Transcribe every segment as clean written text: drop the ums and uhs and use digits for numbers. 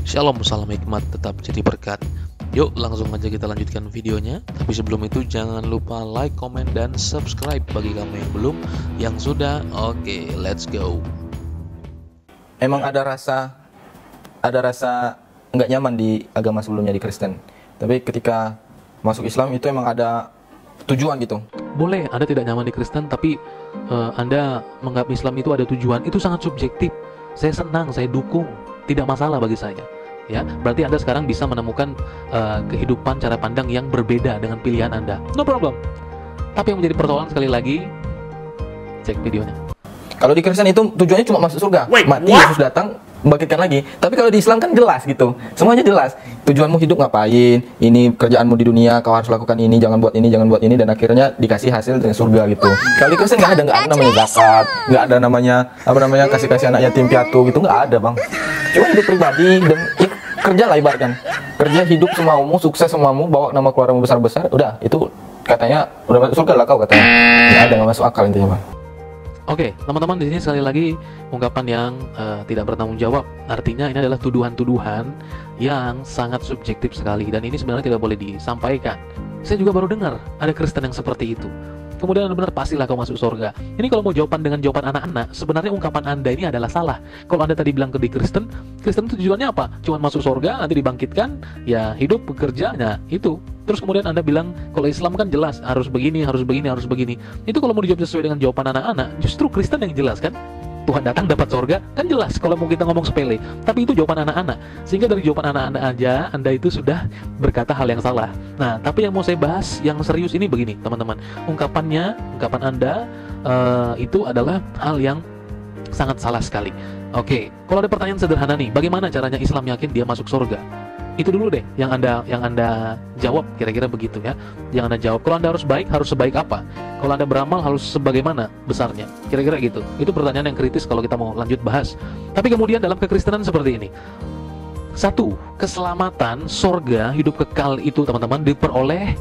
Shalom, salam hikmat, tetap jadi berkat. Yuk langsung aja kita lanjutkan videonya. Tapi sebelum itu jangan lupa like, komen, dan subscribe bagi kamu yang belum. Yang sudah, oke, let's go. Emang ada rasa nggak nyaman di agama sebelumnya, di Kristen. Tapi ketika masuk Islam itu emang ada tujuan gitu. Boleh Anda tidak nyaman di Kristen, tapi Anda menganggap Islam itu ada tujuan. Itu sangat subjektif. Saya senang, saya dukung, tidak masalah bagi saya. Ya, berarti Anda sekarang bisa menemukan kehidupan cara pandang yang berbeda dengan pilihan Anda. No problem. Tapi yang menjadi persoalan sekali lagi, cek videonya. Kalau di Kristen itu tujuannya cuma masuk surga. Mati, Yesus datang, membangkitkan lagi. Tapi kalau di Islam kan jelas gitu. Semuanya jelas. Tujuanmu hidup ngapain? Ini kerjaanmu di dunia, kau harus lakukan ini, jangan buat ini, dan akhirnya dikasih hasil dengan surga gitu. Kalau di Kristen nggak ada namanya zakat, nggak ada namanya kasih anak yatim piatu gitu, nggak ada, Bang. Cuma hidup pribadi dan kerja lah, ibaratkan kerja, hidup semaumu, sukses semaumu, bawa nama keluargamu besar-besar, udah itu katanya udah masuk surga lah kau, katanya. Nggak masuk akal intinya, Bang. Oke, teman-teman, di sini sekali lagi ungkapan yang tidak bertanggung jawab. Artinya ini adalah tuduhan-tuduhan yang sangat subjektif sekali, dan ini sebenarnya tidak boleh disampaikan. Saya juga baru dengar ada Kristen yang seperti itu. Kemudian benar pastilah kau masuk surga. Ini kalau mau jawaban dengan jawaban anak-anak, sebenarnya ungkapan Anda ini adalah salah. Kalau Anda tadi bilang ke di Kristen itu tujuannya apa? Cuma masuk surga, nanti dibangkitkan, ya hidup, bekerja, nah itu. Terus kemudian Anda bilang, kalau Islam kan jelas, harus begini, harus begini, harus begini. Itu kalau mau dijawab sesuai dengan jawaban anak-anak, justru Kristen yang jelas kan? Tuhan datang dapat surga, kan jelas kalau mau kita ngomong sepele. Tapi itu jawaban anak-anak. Sehingga dari jawaban anak-anak aja, Anda itu sudah berkata hal yang salah. Nah, tapi yang mau saya bahas, yang serius ini begini, teman-teman. Ungkapan Anda itu adalah hal yang sangat salah sekali. Oke, kalau ada pertanyaan sederhana nih, bagaimana caranya Islam yakin dia masuk surga? Itu dulu deh yang Anda jawab, kira-kira begitu ya. Yang Anda jawab, kalau Anda harus baik, harus sebaik apa? Kalau Anda beramal, harus sebagaimana besarnya? Kira-kira gitu. Itu pertanyaan yang kritis kalau kita mau lanjut bahas. Tapi kemudian dalam kekristenan seperti ini. Satu, keselamatan, sorga, hidup kekal itu teman-teman diperoleh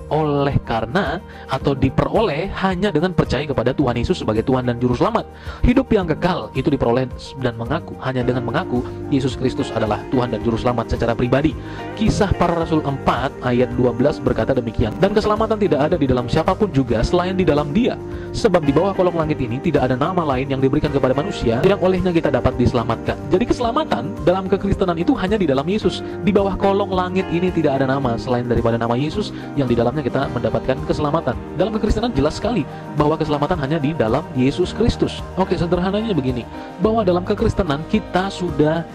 hanya dengan percaya kepada Tuhan Yesus sebagai Tuhan dan Juru Selamat. Hidup yang kekal itu diperoleh dan hanya dengan mengaku Yesus Kristus adalah Tuhan dan Juru Selamat secara pribadi. Kisah Para Rasul 4 ayat 12 berkata demikian. Dan keselamatan tidak ada di dalam siapapun juga selain di dalam Dia. Sebab di bawah kolong langit ini tidak ada nama lain yang diberikan kepada manusia yang olehnya kita dapat diselamatkan. Jadi keselamatan dalam kekristenan itu hanya di dalam Yesus. Di bawah kolong langit ini tidak ada nama selain daripada nama Yesus yang di dalamnya kita mendapatkan keselamatan. Dalam kekristenan jelas sekali bahwa keselamatan hanya di dalam Yesus Kristus. Oke, sederhananya begini, bahwa dalam kekristenan kita sudah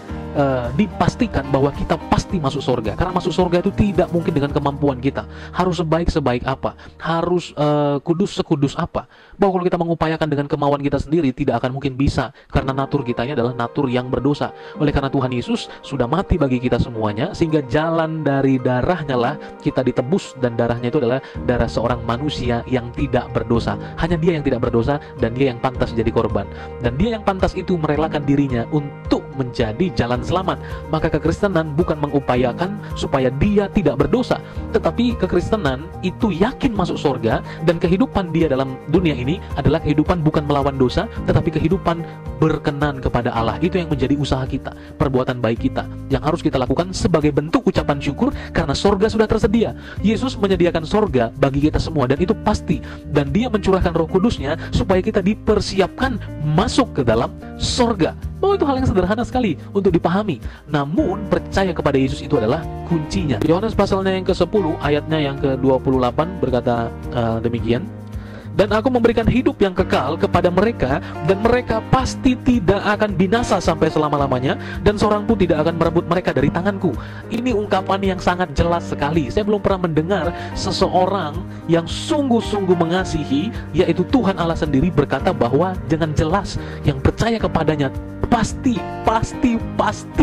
dipastikan bahwa kita pasti masuk surga. Karena masuk surga itu tidak mungkin dengan kemampuan kita. Harus sebaik apa, harus kudus sekudus apa. Bahwa kalau kita mengupayakan dengan kemauan kita sendiri, tidak akan mungkin bisa. Karena natur kita ini adalah natur yang berdosa. Oleh karena Tuhan Yesus sudah mati bagi kita semuanya, sehingga jalan dari darahnya lah kita ditebus. Dan darahnya itu adalah darah seorang manusia yang tidak berdosa. Hanya Dia yang tidak berdosa, dan Dia yang pantas jadi korban. Dan Dia yang pantas itu merelakan dirinya untuk menjadi jalan selamat. Maka kekristenan bukan mengupayakan supaya dia tidak berdosa, tetapi kekristenan itu yakin masuk surga, dan kehidupan dia dalam dunia ini adalah kehidupan bukan melawan dosa, tetapi kehidupan berkenan kepada Allah. Itu yang menjadi usaha kita, perbuatan baik kita yang harus kita lakukan sebagai bentuk ucapan syukur karena surga sudah tersedia. Yesus menyediakan surga bagi kita semua, dan itu pasti. Dan Dia mencurahkan Roh Kudusnya supaya kita dipersiapkan masuk ke dalam surga. Oh, itu hal yang sederhana sekali untuk dipahami. Namun percaya kepada Yesus itu adalah kuncinya. Yohanes pasalnya yang ke-10 ayatnya yang ke-28 berkata demikian. Dan aku memberikan hidup yang kekal kepada mereka, dan mereka pasti tidak akan binasa sampai selama-lamanya, dan seorang pun tidak akan merebut mereka dari tanganku. Ini ungkapan yang sangat jelas sekali. Saya belum pernah mendengar seseorang yang sungguh-sungguh mengasihi, yaitu Tuhan Allah sendiri, berkata bahwa dengan jelas yang percaya kepadanya pasti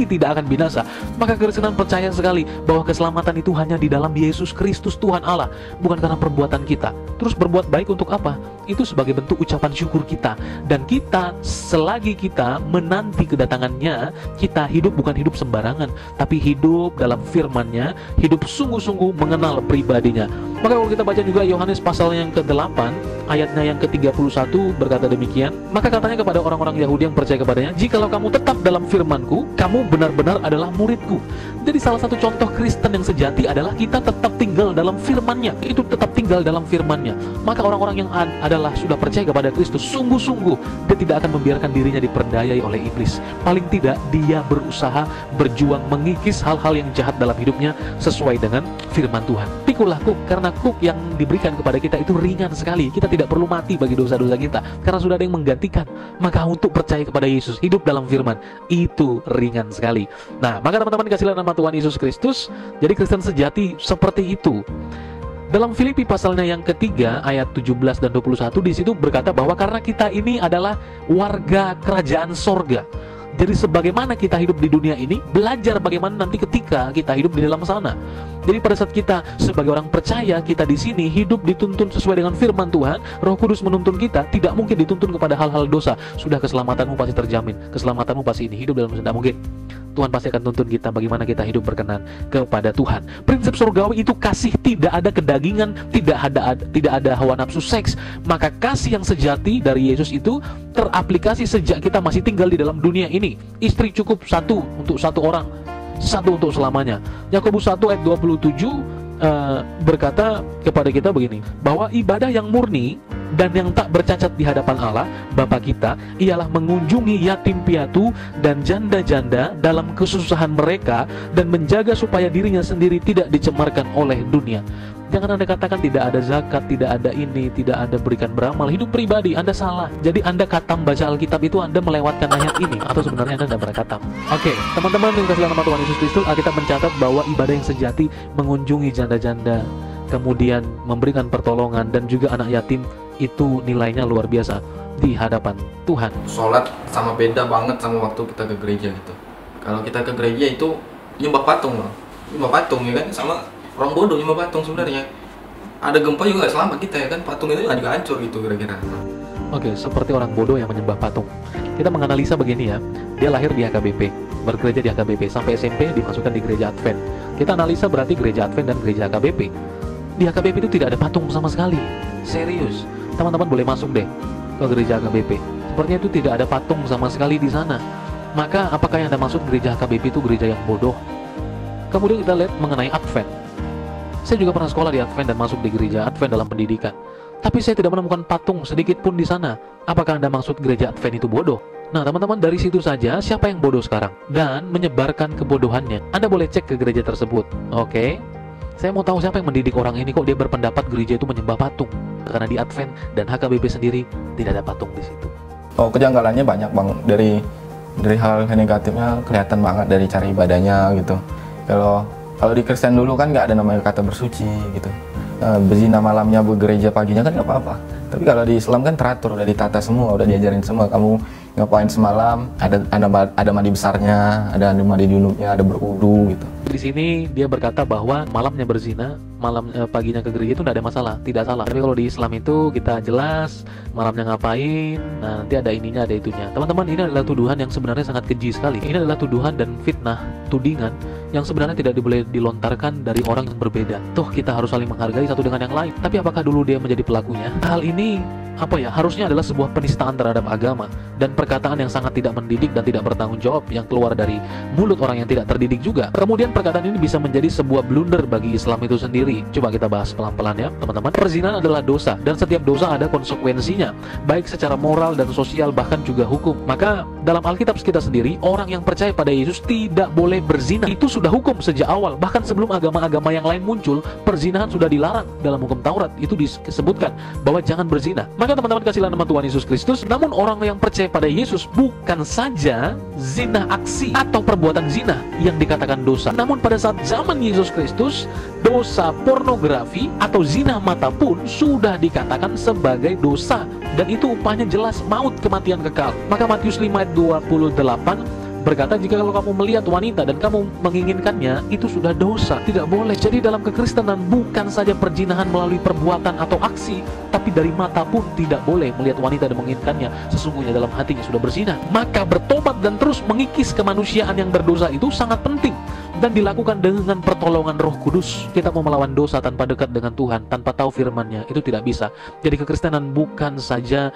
tidak akan binasa. Maka kekristenan percaya sekali bahwa keselamatan itu hanya di dalam Yesus Kristus Tuhan Allah, bukan karena perbuatan kita. Terus berbuat baik untuk apa? Itu sebagai bentuk ucapan syukur kita. Dan kita, selagi kita menanti kedatangannya, kita hidup bukan hidup sembarangan, tapi hidup dalam firman-Nya, hidup sungguh-sungguh mengenal pribadinya. Maka kalau kita baca juga Yohanes pasal yang ke-8 ayatnya yang ke-31 berkata demikian. Maka katanya kepada orang-orang Yahudi yang percaya kepadanya, jikalau kamu tetap dalam firman-Ku, kamu benar-benar adalah murid-Ku, Jadi salah satu contoh Kristen yang sejati adalah kita tetap tinggal dalam firman-Nya. Itu tetap tinggal dalam firman-Nya. Maka orang-orang yang adalah sudah percaya kepada Kristus, sungguh-sungguh dia tidak akan membiarkan dirinya diperdayai oleh iblis. Paling tidak dia berusaha berjuang mengikis hal-hal yang jahat dalam hidupnya sesuai dengan firman Tuhan. Pikulah kuk, karena kuk yang diberikan kepada kita itu ringan sekali. Kita tidak perlu mati bagi dosa-dosa kita, karena sudah ada yang menggantikan. Maka untuk percaya kepada Yesus, hidup dalam firman, itu ringan sekali. Nah, maka teman-teman kasihlah nama Tuhan Yesus Kristus. Jadi Kristen sejati seperti itu. Dalam Filipi pasalnya yang ketiga ayat 17 dan 21 di situ berkata bahwa karena kita ini adalah warga kerajaan sorga. Jadi sebagaimana kita hidup di dunia ini, belajar bagaimana nanti ketika kita hidup di dalam sana. Jadi pada saat kita sebagai orang percaya, kita di sini hidup dituntun sesuai dengan firman Tuhan, Roh Kudus menuntun kita, tidak mungkin dituntun kepada hal-hal dosa. Sudah keselamatanmu pasti terjamin, keselamatanmu pasti ini, hidup dalam tidak mungkin. Tuhan pasti akan tuntun kita bagaimana kita hidup berkenan kepada Tuhan. Prinsip surgawi itu kasih, tidak ada kedagingan, tidak ada hawa nafsu seks. Maka kasih yang sejati dari Yesus itu teraplikasi sejak kita masih tinggal di dalam dunia ini. Istri cukup satu untuk satu orang, satu untuk selamanya. Yakobus 1 ayat 27 berkata kepada kita begini, bahwa ibadah yang murni dan yang tak bercacat di hadapan Allah Bapa kita ialah mengunjungi yatim piatu dan janda-janda dalam kesusahan mereka dan menjaga supaya dirinya sendiri tidak dicemarkan oleh dunia. Jangan Anda katakan tidak ada zakat, tidak ada ini, tidak ada berikan beramal. Hidup pribadi Anda salah. Jadi Anda katam baca Alkitab itu Anda melewatkan ayat ini, atau sebenarnya Anda tidak pernah katam. Oke, teman-teman yang kasih nama Tuhan Yesus Kristus, Alkitab mencatat bahwa ibadah yang sejati mengunjungi janda-janda, kemudian memberikan pertolongan, dan juga anak yatim, itu nilainya luar biasa di hadapan Tuhan. Sholat sama beda banget sama waktu kita ke gereja gitu. Kalau kita ke gereja itu nyembah patung, Bang. Nyembah patung ya kan, sama orang bodoh nyembah patung sebenarnya. Ada gempa juga gak selamat kita ya kan, patung itu juga hancur gitu kira-kira. Oke, seperti orang bodoh yang menyembah patung. Kita menganalisa begini ya, dia lahir di HKBP, bergereja di HKBP, sampai SMP dimasukkan di gereja Advent. Kita analisa berarti gereja Advent dan gereja HKBP. Di HKBP itu tidak ada patung sama sekali, serius. Teman-teman boleh masuk deh ke gereja HKBP. Sepertinya itu tidak ada patung sama sekali di sana. Maka apakah yang Anda maksud gereja HKBP itu gereja yang bodoh? Kemudian kita lihat mengenai Advent. Saya juga pernah sekolah di Advent dan masuk di gereja Advent dalam pendidikan. Tapi saya tidak menemukan patung sedikit pun di sana. Apakah Anda maksud gereja Advent itu bodoh? Nah teman-teman, dari situ saja siapa yang bodoh sekarang dan menyebarkan kebodohannya. Anda boleh cek ke gereja tersebut. Oke? Saya mau tahu siapa yang mendidik orang ini kok dia berpendapat gereja itu menyembah patung. Karena di Advent dan HKBP sendiri tidak ada patung di situ. Oh, kejanggalannya banyak, Bang. Dari hal negatifnya kelihatan banget dari cara ibadahnya gitu. Kalau di Kristen dulu kan nggak ada namanya kata bersuci gitu. Berzina malamnya, bergereja paginya kan nggak apa-apa. Tapi kalau di Islam kan teratur, udah ditata semua, udah diajarin semua. Kamu ngapain semalam, ada mandi besarnya, ada mandi junubnya, ada berwudu gitu. Di sini dia berkata bahwa malamnya berzina, paginya ke gereja itu tidak ada masalah, tidak salah. Tapi kalau di Islam itu kita jelas malamnya ngapain, nah, nanti ada ininya, ada itunya. Teman-teman, ini adalah tuduhan yang sebenarnya sangat keji sekali. Ini adalah tuduhan dan fitnah, tudingan yang sebenarnya tidak boleh dilontarkan dari orang yang berbeda. Toh kita harus saling menghargai satu dengan yang lain. Tapi apakah dulu dia menjadi pelakunya? Hal ini harusnya adalah sebuah penistaan terhadap agama dan perkataan yang sangat tidak mendidik dan tidak bertanggung jawab yang keluar dari mulut orang yang tidak terdidik juga. Kemudian perkataan ini bisa menjadi sebuah blunder bagi Islam itu sendiri. Coba kita bahas pelan-pelan ya teman-teman. Perzinahan adalah dosa dan setiap dosa ada konsekuensinya, baik secara moral dan sosial, bahkan juga hukum. Maka dalam Alkitab kita sendiri, orang yang percaya pada Yesus tidak boleh berzina. Itu sudah hukum sejak awal. Bahkan sebelum agama-agama yang lain muncul, perzinahan sudah dilarang. Dalam hukum Taurat itu disebutkan bahwa jangan berzina. Maka teman-teman kasihlah nama Tuhan Yesus Kristus. Namun orang yang percaya pada Yesus bukan saja zina aksi atau perbuatan zina yang dikatakan dosa. Namun pada saat zaman Yesus Kristus, dosa pornografi atau zina mata pun sudah dikatakan sebagai dosa. Dan itu upahnya jelas, maut, kematian kekal. Maka Matius 5 ayat 28 berkata, jika kalau kamu melihat wanita dan kamu menginginkannya, itu sudah dosa, tidak boleh. Jadi dalam kekristenan bukan saja perzinahan melalui perbuatan atau aksi, tapi dari mata pun tidak boleh melihat wanita dan menginginkannya, sesungguhnya dalam hatinya sudah berzina. Maka bertobat dan terus mengikis kemanusiaan yang berdosa itu sangat penting. dan dilakukan dengan pertolongan Roh Kudus. Kita mau melawan dosa tanpa dekat dengan Tuhan, tanpa tahu firman-Nya, itu tidak bisa. Jadi kekristenan bukan saja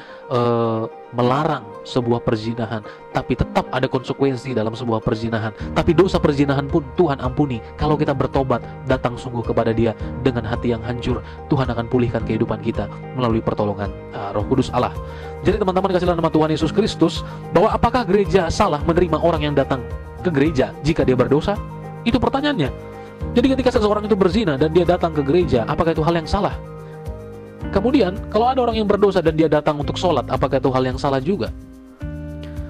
melarang sebuah perzinahan, tapi tetap ada konsekuensi dalam sebuah perzinahan. Tapi dosa perzinahan pun Tuhan ampuni. Kalau kita bertobat, datang sungguh kepada Dia dengan hati yang hancur, Tuhan akan pulihkan kehidupan kita melalui pertolongan Roh Kudus Allah. Jadi teman-teman kasih dalam nama Tuhan Yesus Kristus, bahwa apakah gereja salah menerima orang yang datang ke gereja jika dia berdosa? Itu pertanyaannya. Jadi ketika seseorang itu berzina dan dia datang ke gereja, apakah itu hal yang salah? Kemudian, kalau ada orang yang berdosa dan dia datang untuk sholat, apakah itu hal yang salah juga?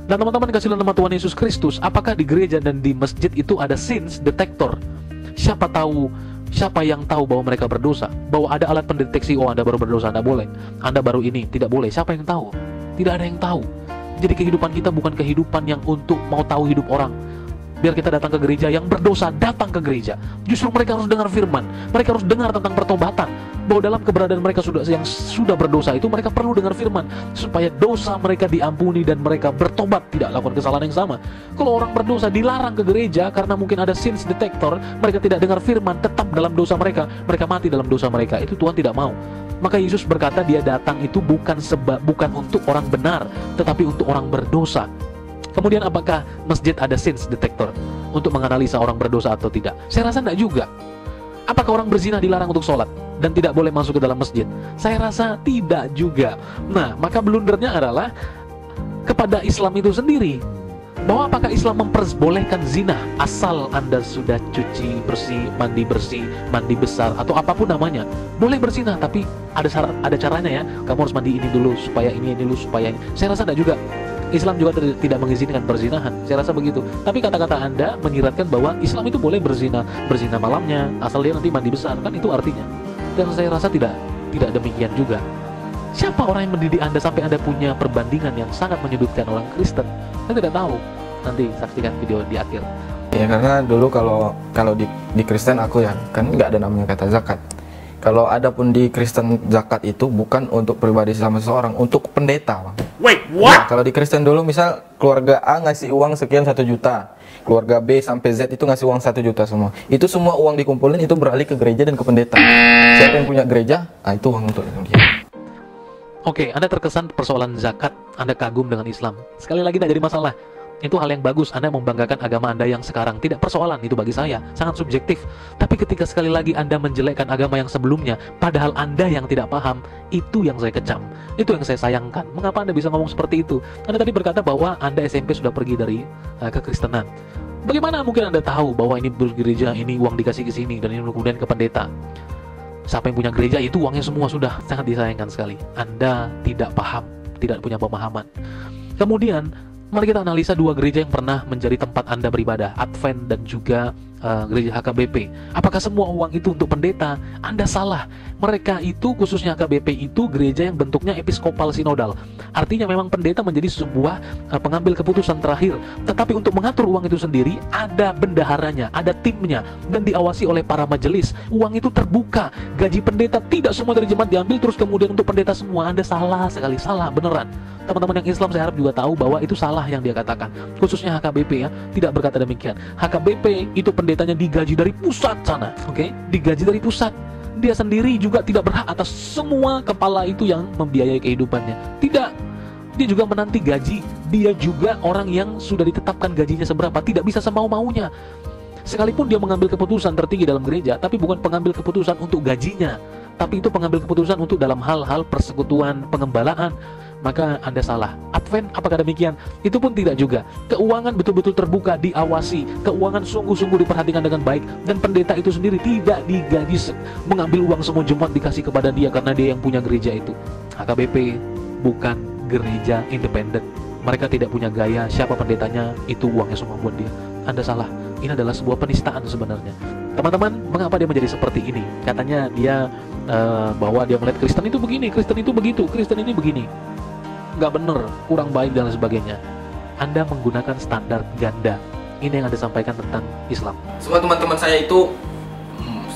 Dan teman-teman kasih dalam nama Tuhan Yesus Kristus, apakah di gereja dan di masjid itu ada sins detector? Siapa yang tahu bahwa mereka berdosa? Bahwa ada alat pendeteksi, oh Anda baru berdosa, Anda boleh. Anda baru ini, tidak boleh. Siapa yang tahu? Tidak ada yang tahu. Jadi kehidupan kita bukan kehidupan yang untuk mau tahu hidup orang. Biar kita datang ke gereja, yang berdosa datang ke gereja. Justru mereka harus dengar firman. Mereka harus dengar tentang pertobatan. Bahwa dalam keberadaan mereka yang sudah berdosa itu, mereka perlu dengar firman. Supaya dosa mereka diampuni dan mereka bertobat, tidak lakukan kesalahan yang sama. Kalau orang berdosa dilarang ke gereja karena mungkin ada sins detector, mereka tidak dengar firman, tetap dalam dosa mereka. Mereka mati dalam dosa mereka. Itu Tuhan tidak mau. Maka Yesus berkata Dia datang itu bukan untuk orang benar, tetapi untuk orang berdosa. Kemudian apakah masjid ada sins detector untuk menganalisa orang berdosa atau tidak? Saya rasa tidak juga. Apakah orang berzina dilarang untuk sholat dan tidak boleh masuk ke dalam masjid? Saya rasa tidak juga. Nah, maka blundernya adalah kepada Islam itu sendiri. Bahwa apakah Islam memperbolehkan zina asal Anda sudah cuci bersih, mandi besar, atau apapun namanya. Boleh berzina, tapi ada syarat, ada caranya ya. Kamu harus mandi ini dulu, supaya ini dulu, supaya ini. Saya rasa tidak juga. Islam juga tidak mengizinkan perzinahan. Saya rasa begitu. Tapi kata-kata Anda menyiratkan bahwa Islam itu boleh berzina malamnya, asal dia nanti mandi besar. Kan itu artinya. Dan saya rasa tidak demikian juga. Siapa orang yang mendidik Anda sampai Anda punya perbandingan yang sangat menyudutkan orang Kristen? Saya tidak tahu. Nanti saksikan video di akhir. Ya, karena dulu kalau di Kristen aku ya, kan nggak ada namanya kata zakat. Kalau ada pun di Kristen zakat itu bukan untuk pribadi sama seseorang, untuk pendeta, Bang. Wait, what? Nah, kalau di Kristen dulu misal keluarga A ngasih uang sekian 1 juta, keluarga B sampai Z itu ngasih uang 1 juta semua. Itu semua uang dikumpulin itu beralih ke gereja dan ke pendeta. Siapa yang punya gereja, itu uang untuk dia. Oke, Anda terkesan persoalan zakat, Anda kagum dengan Islam. Sekali lagi tidak jadi masalah. Itu hal yang bagus, Anda membanggakan agama Anda yang sekarang. Tidak persoalan, itu bagi saya sangat subjektif. Tapi ketika sekali lagi Anda menjelekkan agama yang sebelumnya, padahal Anda yang tidak paham, itu yang saya kecam. Itu yang saya sayangkan. Mengapa Anda bisa ngomong seperti itu? Anda tadi berkata bahwa Anda SMP sudah pergi dari kekristenan. Bagaimana mungkin Anda tahu bahwa ini bergereja, ini uang dikasih ke sini, dan ini kemudian ke pendeta? Siapa yang punya gereja itu uangnya semua sudah. Sangat disayangkan sekali. Anda tidak paham, tidak punya pemahaman. Kemudian mari kita analisa 2 gereja yang pernah menjadi tempat Anda beribadah, Advent dan juga gereja HKBP. Apakah semua uang itu untuk pendeta? Anda salah. Mereka itu, khususnya HKBP itu gereja yang bentuknya episkopal sinodal. Artinya memang pendeta menjadi sebuah pengambil keputusan terakhir. Tetapi untuk mengatur uang itu sendiri, ada bendaharanya, ada timnya, dan diawasi oleh para majelis. Uang itu terbuka. Gaji pendeta tidak semua dari jemaat diambil terus kemudian untuk pendeta semua. Anda salah sekali, salah beneran. Teman-teman yang Islam saya harap juga tahu bahwa itu salah yang dia katakan. Khususnya HKBP ya, tidak berkata demikian. HKBP itu pendetanya digaji dari pusat sana, oke? Digaji dari pusat. Dia sendiri juga tidak berhak atas semua kepala itu yang membiayai kehidupannya. Tidak. Dia juga menanti gaji. Dia juga orang yang sudah ditetapkan gajinya seberapa. Tidak bisa semau-maunya. Sekalipun dia mengambil keputusan tertinggi dalam gereja, tapi bukan pengambil keputusan untuk gajinya, tapi itu pengambil keputusan untuk dalam hal-hal persekutuan, pengembalaan. Maka Anda salah. Advent, apakah demikian? Itu pun tidak juga. Keuangan betul-betul terbuka, diawasi. Keuangan sungguh-sungguh diperhatikan dengan baik. Dan pendeta itu sendiri tidak digaji mengambil uang semua jemaat dikasih kepada dia karena dia yang punya gereja itu. HKBP bukan gereja independen. Mereka tidak punya gaya, siapa pendetanya, itu uangnya semua buat dia. Anda salah. Ini adalah sebuah penistaan sebenarnya. Teman-teman, mengapa dia menjadi seperti ini? Katanya dia bahwa dia melihat Kristen itu begini, Kristen itu begitu, Kristen ini begini. Nggak benar, kurang baik dan sebagainya. Anda menggunakan standar ganda. Ini yang Anda sampaikan tentang Islam. Semua teman-teman saya itu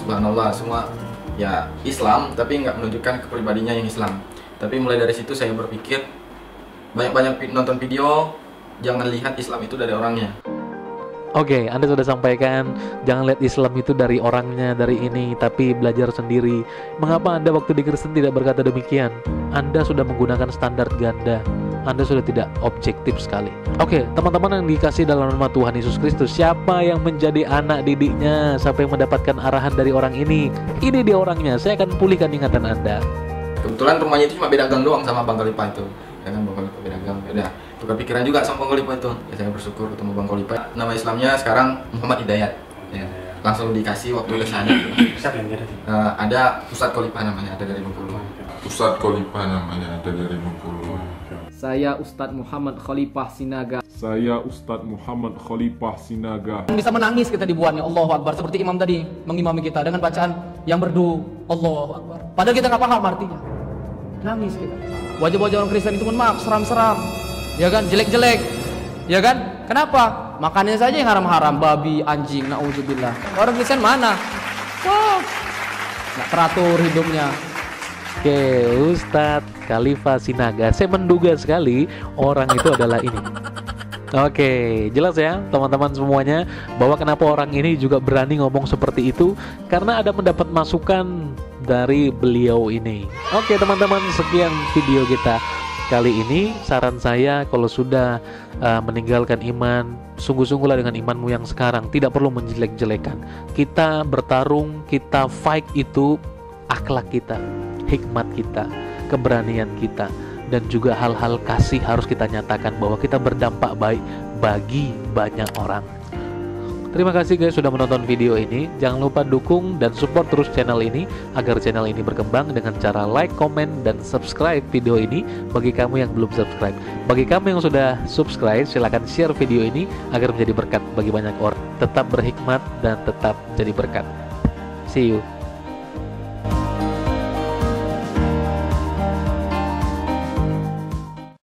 subhanallah, semua ya Islam, tapi nggak menunjukkan kepribadinya yang Islam. Tapi mulai dari situ saya berpikir, banyak-banyak nonton video, jangan lihat Islam itu dari orangnya. Oke, Anda sudah sampaikan, jangan lihat Islam itu dari orangnya, dari ini, tapi belajar sendiri. Mengapa Anda waktu di Kristen tidak berkata demikian? Anda sudah menggunakan standar ganda. Anda sudah tidak objektif sekali. Oke, teman-teman yang dikasih dalam nama Tuhan Yesus Kristus, siapa yang menjadi anak didiknya? Siapa yang mendapatkan arahan dari orang ini? Ini dia orangnya, saya akan pulihkan ingatan Anda. Kebetulan rumahnya itu cuma beda gang doang sama Bang Kolipa itu. Ya kan, Bang Kolipa beda gang, beda. Tukar pikiran juga sama Bang Kolipa itu. Ya, saya bersyukur ketemu Bang Kolipa. Nama Islamnya sekarang Muhammad Hidayat. Ya, langsung dikasih waktu ke sana. Siapa yang kira? Ada Ustadz Kolipa namanya, ada dari Bengkulu. Ustadz Kolipa namanya, ada dari Bengkulu. Saya Ustadz Muhammad Khalifah Sinaga. Saya Ustadz Muhammad Khalifah Sinaga. Bisa menangis kita dibuatnya Allahu Akbar, seperti imam tadi mengimami kita dengan bacaan yang merdu Allahu Akbar. Padahal kita nggak paham artinya. Nangis kita. Wajah-wajah orang Kristen itu pun maaf, seram-seram. Ya kan, jelek-jelek. Ya kan? Kenapa? Makannya saja yang haram-haram, babi, anjing, naudzubillah. Orang Kristen mana? Wah, nggak teratur hidupnya. Oke, Ustadz Khalifah Sinaga. Saya menduga sekali orang itu adalah ini. Oke, jelas ya teman-teman semuanya bahwa kenapa orang ini juga berani ngomong seperti itu, karena ada mendapat masukan dari beliau ini. Oke teman-teman, sekian video kita kali ini. Saran saya, kalau sudah meninggalkan iman, sungguh-sungguhlah dengan imanmu yang sekarang. Tidak perlu menjelek-jelekan. Kita bertarung, kita fight itu akhlak kita, hikmat kita, keberanian kita, dan juga hal-hal kasih harus kita nyatakan bahwa kita berdampak baik bagi banyak orang. Terima kasih guys sudah menonton video ini. Jangan lupa dukung dan support terus channel ini agar channel ini berkembang dengan cara like, comment, dan subscribe video ini bagi kamu yang belum subscribe. Bagi kamu yang sudah subscribe, silahkan share video ini agar menjadi berkat bagi banyak orang. Tetap berhikmat dan tetap jadi berkat. See you.